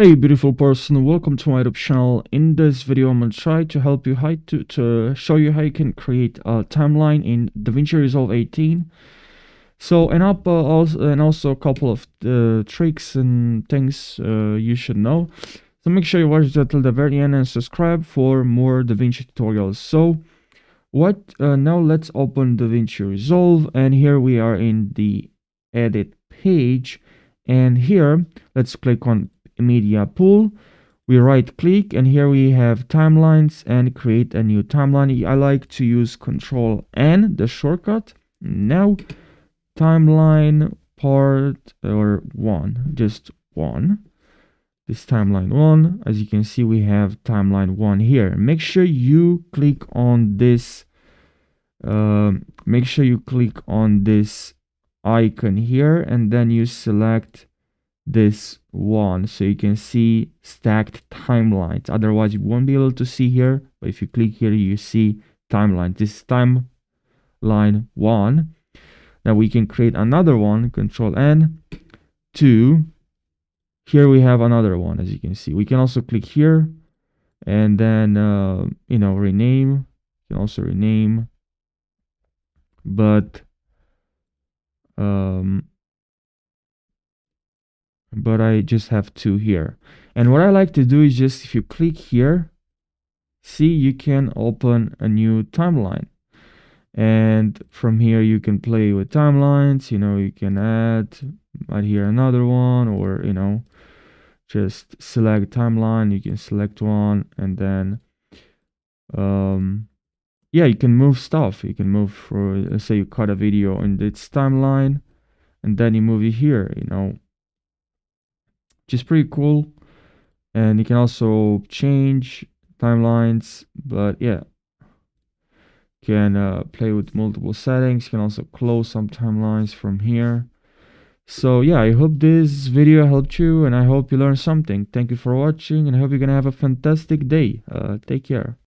Hey beautiful person, welcome to my YouTube channel. In this video I'm gonna try to help you to show you how you can create a timeline in DaVinci Resolve 18. So also a couple of tricks and things you should know. So make sure you watch that till the very end and subscribe for more DaVinci tutorials. So now let's open DaVinci Resolve, and here we are in the edit page, and here let's click on media pool. We right click, and here we have timelines and create a new timeline. I like to use Control N, the shortcut. Now timeline part or one, just one. This timeline one, as you can see, we have timeline one here. Make sure you click on this icon here, and then you select this one so you can see stacked timelines. Otherwise you won't be able to see here, but if you click here you see timeline. This is timeline one. Now we can create another one, Control N, 2. Here we have another one. As you can see, we can also click here and then rename. You can also rename, but I just have 2 here. And what I like to do is just, if you click here, see, you can open a new timeline, and from here you can play with timelines. You can add here another one, or just select timeline. You can select one, and then yeah, you can move stuff. You can move, for, let's say you cut a video in this timeline and then you move it here, which is pretty cool. And you can also change timelines, but yeah, you can play with multiple settings. You can also close some timelines from here. So yeah, I hope this video helped you, and I hope you learned something. Thank you for watching, and I hope you're gonna have a fantastic day. Take care.